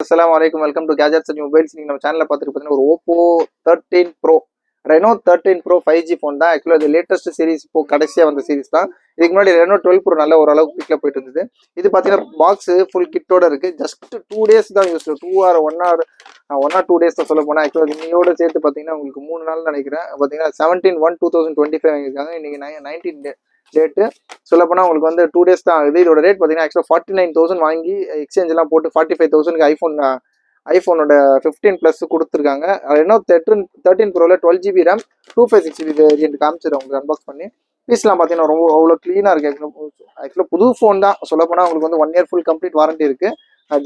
அஸ்ஸலாமு அலைக்கும். Welcome to gadgets and mobiles. நீங்கள் நம்ம சேனலில் பார்த்துட்டு பார்த்தீங்கன்னா ஒரு Oppo 13 bro Reno 13 bro 5G phone தான். ஆக்சுவலாக இது லேட்டஸ்ட் சீரிஸ், இப்போ கடைசியாக வந்த சீரிஸ் தான். இதுக்கு முன்னாடி ரெனோ 12 ப்ரோ நல்ல ஓரளவுக்கு பிக்கில் போயிட்டு இருந்தது. இது பார்த்தீங்கன்னா பாக்ஸ் ஃபுல் கிட்டோட இருக்குது. ஜஸ்ட் 2 days தான் யூஸ், 2 or 1 or 2 days தான் சொல்ல போனால். ஆக்சுவலாக இன்னையோட சேர்த்து பார்த்தீங்கன்னா உங்களுக்கு 3 நாள் நினைக்கிறேன். பார்த்தீங்கன்னா 17/1/2025 வாங்கியிருக்காங்க. இன்னைக்கு 19 டேட்டு. சொல்ல போனால் உங்களுக்கு வந்து 2 days தான் ஆகுது. இதோட ரேட் பார்த்தீங்கன்னா ஆக்சுவலாக 49,000 வாங்கி எக்ஸ்சேஞ்செலாம் போட்டு 45,000க்கு ஐஃபோனோட 15 ப்ளஸ் கொடுத்துருக்காங்க. இன்னும் 13 ப்ரோவில் 12GB ரேம் 256GB வேரியன்ட் காமிச்சிடும் உங்களுக்கு அன்பாக்ஸ் பண்ணி. பீஸ்லாம் பார்த்தீங்கன்னா ரொம்ப அவ்வளோ க்ளீனாக இருக்குது. ஆக்சுவலாக புது ஃபோன் தான். சொல்லப்போனால் உங்களுக்கு வந்து 1 year ஃபுல் கம்ப்ளீட் வாரண்டி இருக்குது.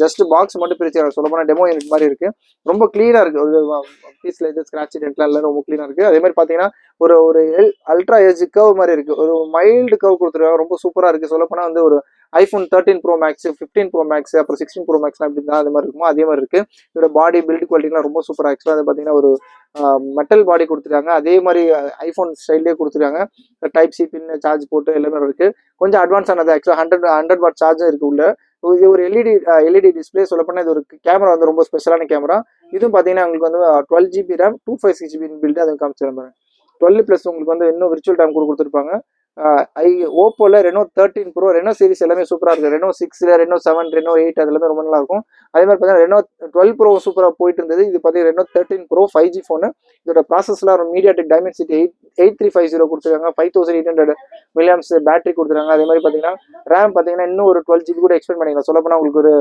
ஜஸ்ட் பாக்ஸ் மட்டும் பிரிச்சு சொல்லப்போனால் டெமோ யூனிட் மாதிரி இருக்குது. ரொம்ப க்ளீனாக இருக்குது. ஒரு பீஸில் இது ஸ்க்ராட்ச் டென்ட்லாம் இல்லை, ரொம்ப க்ளீனாக இருக்குது. அதே மாதிரி பார்த்தீங்கன்னா ஒரு ஒரு அல்ட்ரா ஏஜ் கர்வ் மாதிரி இருக்குது. ஒரு மைல்டு கர்வ் கொடுத்துருக்காங்க. ரொம்ப சூப்பராக இருக்குது. சொல்லப்போனால் வந்து ஒரு iPhone 13 pro max, 15 pro max, அப்புறம் 16 ப்ரோ மேக்ஸ் அப்படி தான் அது மாதிரி இருக்குமோ அதே மாதிரி இருக்குது. இதோட பாடி பில்ட் குவாலிட்டிலாம் ரொம்ப சூப்பராக. ஆக்சுவலாக அது பார்த்தீங்கன்னா ஒரு மெட்டல் பாடி கொடுத்துருக்காங்க. அதே மாதிரி ஐஃபோன் ஸ்டைல்லே கொடுத்துருக்காங்க. டைப் சி பின் சார்ஜ் போட்டு எல்லாமே இருக்குது. கொஞ்சம் அட்வான்ஸ் ஆனது. ஆக்சுவலாக 100 வாட் சார்ஜும் இருக்குது உள்ள. இது ஒரு எல்இடி டிஸ்பிளே. சொல்லப்போனால் இது ஒரு கேமரா வந்து ரொம்ப ஸ்பெஷலான கேமரா. இதுவும் பார்த்தீங்கன்னா உங்களுக்கு வந்து 12GB ரேம் 256GB பில்டு அதுவும் காமிச்சிருப்பாங்க. 12+ உங்களுக்கு வந்து இன்னும் விர்ச்சுவல் டைம் கொடுத்துருப்பாங்க. ஓப்போல ரெனோ 13 ப்ரோ ரெனோ சீரிஸ் எல்லாமே சூப்பராக இருக்குது. ரெனோ 6, ரெனோ 7, ரெனோ 8 அது எல்லாமே ரொம்ப நல்லா இருக்கும். அதே மாதிரி பார்த்தீங்கன்னா ரெனோ 12 ப்ரோ சூப்பராக போயிட்டு இருந்தது. இது பார்த்தீங்கன்னா ரெனோ 13 ப்ரோ 5G ஃபோனு. இதோட ப்ராசஸ்லாம் ஒரு மீடியாடெக் டைமென்சிட்டி 8350 கொடுத்துருக்காங்க. 5800 mAh பேட்டரி கொடுத்துருக்காங்க. அதே மாதிரி பார்த்தீங்கன்னா ரேம் பார்த்தீங்கன்னா இன்னும் ஒரு 12GB கூட எக்ஸ்பெண்ட் பண்ணிக்கலாம். சொல்லப்போனால் உங்களுக்கு ஒரு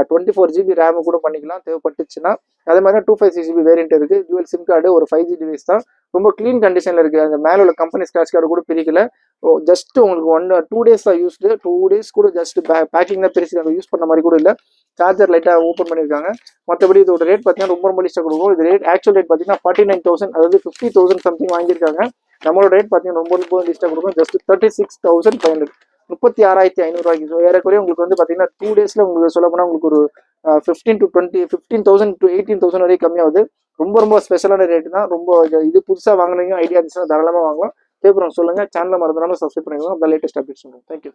24GB ரேமு கூட பண்ணிக்கலாம் தேவைப்பட்டுச்சுன்னா. அதே மாதிரி 256GB வேரியன்ட் இருக்குது. டியூவல் சிம் கார்டு, ஒரு 5G டிவைஸ் தான். ரொம்ப க்ளீன் கண்டிஷனில் இருக்குது. அந்த மேலே உள்ள கம்பெனி ஸ்க்ராட்ச் கார்டு கூட பிரிக்கல. ஜஸ்ட் உங்களுக்கு 2 days தான் யூஸ்டு. 2 days கூட ஜஸ்ட் பேக்கிங் தான் பிரிச்சு யூஸ் பண்ண மாதிரி கூட இல்லை. சார்ஜர் லைட்டாக ஓப்பன் பண்ணியிருக்காங்க. மற்றபடி இதோட ரேட் பார்த்தீங்கன்னா ரொம்ப லிஸ்ட்டாக கொடுக்கும். இது ரேட் ஆக்சுவல் ரேட் பார்த்தீங்கன்னா 49,000, அதாவது 50,000 சம்திங் வாங்கியிருக்காங்க. நம்மளோட ரேட் பார்த்தீங்கன்னா ரொம்ப லிஸ்ட்டாக கொடுக்கும். ஜஸ்ட் 36,500, 36,500 ஸோ ஏறக்குறைய உங்களுக்கு வந்து பார்த்தீங்கன்னா 2 days உங்களுக்கு சொல்ல போனால் உங்களுக்கு ஒரு 15,000 to 18,000 வரைக்கும் கம்மியாகுது. ரொம்ப ஸ்பெஷலான ரேட்டு தான். ரொம்ப இது புதுசாக வாங்கினீங்க ஐடியா இருந்துச்சுன்னா தாராளமாக வாங்கலாம். தேவைப்படுறோம் சொல்லுங்கள். சேனலை மறந்துடாமல் சப்ஸ்கிரைப் பண்ணிக்கோங்க. அந்த லேட்டஸ்ட் அப்டேட்ஸ் சொல்லுங்கள். தேங்க்யூ.